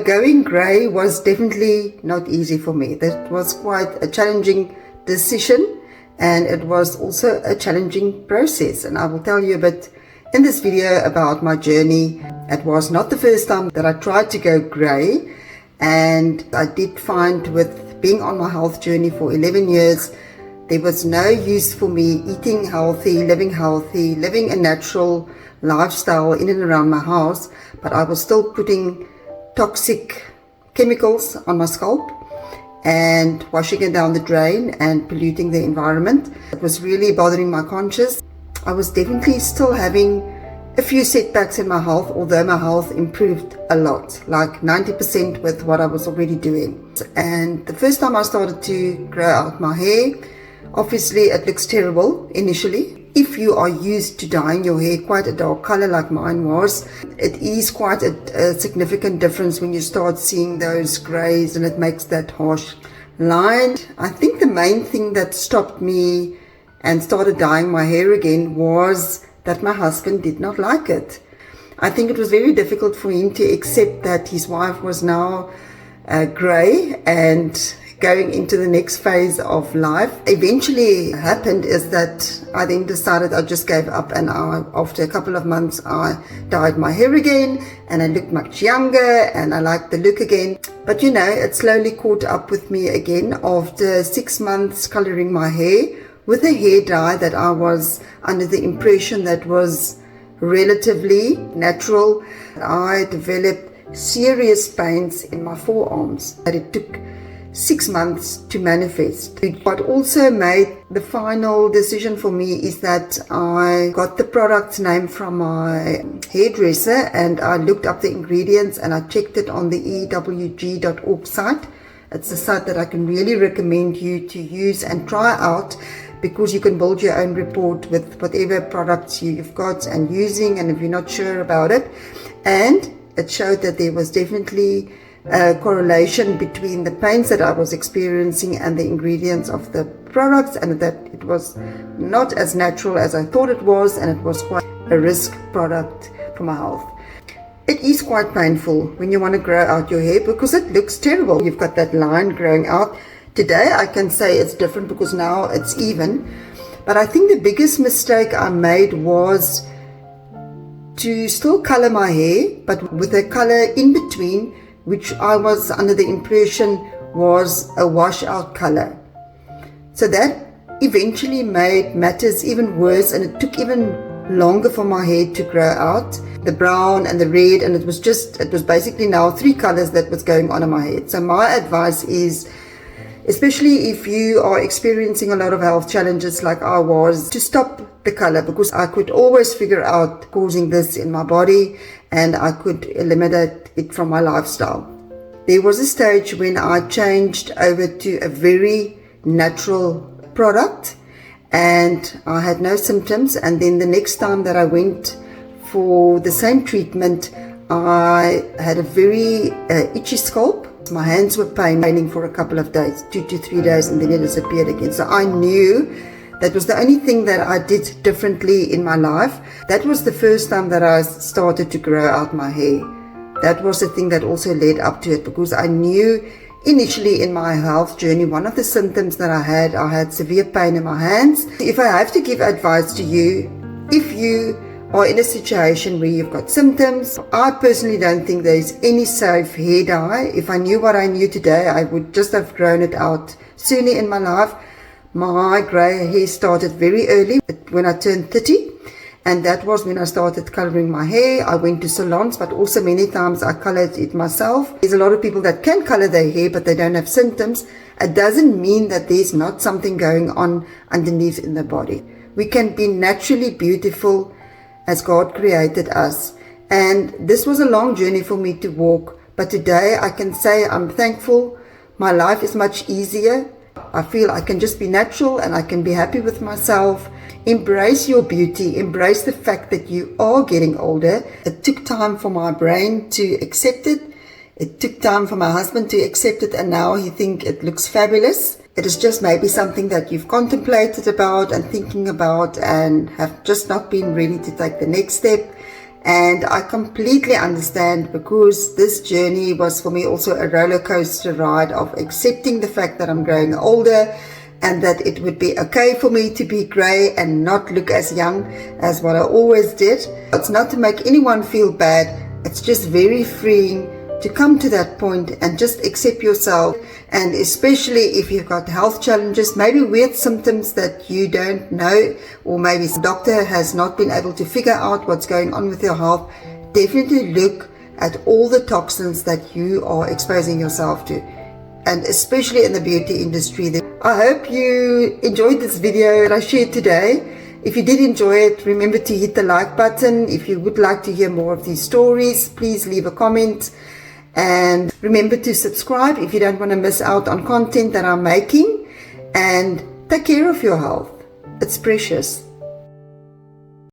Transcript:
Going grey was definitely not easy for me. That was quite a challenging decision, and it was also a challenging process. And I will tell you a bit in this video about my journey. It was not the first time that I tried to go grey, and I did find with being on my health journey for 11 years, there was no use for me eating healthy, living a natural lifestyle in and around my house, but I was still putting toxic chemicals on my scalp and washing it down the drain and polluting the environment. It was really bothering my conscience. I was definitely still having a few setbacks in my health, although my health improved a lot, like 90% with what I was already doing. And the first time I started to grow out my hair, obviously it looks terrible initially. If you are used to dyeing your hair quite a dark color like mine was, it is quite a significant difference when you start seeing those grays and it makes that harsh line. I think the main thing that stopped me and started dyeing my hair again was that my husband did not like it. I think it was very difficult for him to accept that his wife was now grey and going into the next phase of life. Eventually happened is that I then decided I just gave up, and after a couple of months I dyed my hair again and I looked much younger and I liked the look again. But you know, it slowly caught up with me again after 6 months coloring my hair with a hair dye that I was under the impression that was relatively natural. I developed serious pains in my forearms that it took 6 months to manifest. What also made the final decision for me is that I got the product's name from my hairdresser and I looked up the ingredients and I checked it on the ewg.org site. It's a site that I can really recommend you to use and try out, because you can build your own report with whatever products you've got and using, and if you're not sure about it. And it showed that there was definitely a correlation between the pains that I was experiencing and the ingredients of the products, and that it was not as natural as I thought it was, and it was quite a risk product for my health. It is quite painful when you want to grow out your hair because it looks terrible. You've got that line growing out. Today I can say it's different because now it's even. But I think the biggest mistake I made was to still color my hair, but with a color in between, which I was under the impression was a washout color. So that eventually made matters even worse, and it took even longer for my hair to grow out. The brown and the red, and it was basically now 3 colors that was going on in my head. So my advice is, especially if you are experiencing a lot of health challenges like I was, to stop the color, because I could always figure out causing this in my body and I could eliminate it from my lifestyle. There was a stage when I changed over to a very natural product and I had no symptoms, and then the next time that I went for the same treatment, I had a very itchy scalp. My hands were paining for a couple of days, 2 to 3 days, and then it disappeared again. So I knew that was the only thing that I did differently in my life. That was the first time that I started to grow out my hair. That was the thing that also led up to it, because I knew initially in my health journey, one of the symptoms that I had severe pain in my hands. If I have to give advice to you, if you are in a situation where you've got symptoms, I personally don't think there's any safe hair dye. If I knew what I knew today, I would just have grown it out sooner in my life. My grey hair started very early, when I turned 30, and that was when I started coloring my hair. I went to salons, but also many times I colored it myself. There's a lot of people that can color their hair, but they don't have symptoms. It doesn't mean that there's not something going on underneath in the body. We can be naturally beautiful as God created us. And this was a long journey for me to walk, but today I can say I'm thankful. My life is much easier. I feel I can just be natural and I can be happy with myself. Embrace your beauty. Embrace the fact that you are getting older. It took time for my brain to accept it. It took time for my husband to accept it, and now he thinks it looks fabulous. It is just maybe something that you've contemplated about and thinking about and have just not been ready to take the next step. And I completely understand, because this journey was for me also a roller coaster ride of accepting the fact that I'm growing older and that it would be okay for me to be grey and not look as young as what I always did. It's not to make anyone feel bad. It's just very freeing to come to that point and just accept yourself. And especially if you've got health challenges, maybe weird symptoms that you don't know, or maybe the doctor has not been able to figure out what's going on with your health, definitely look at all the toxins that you are exposing yourself to, and especially in the beauty industry. I hope you enjoyed this video that I shared today. If you did enjoy it, remember to hit the like button. If you would like to hear more of these stories, please leave a comment. And remember to subscribe if you don't want to miss out on content that I'm making. And take care of your health. It's precious.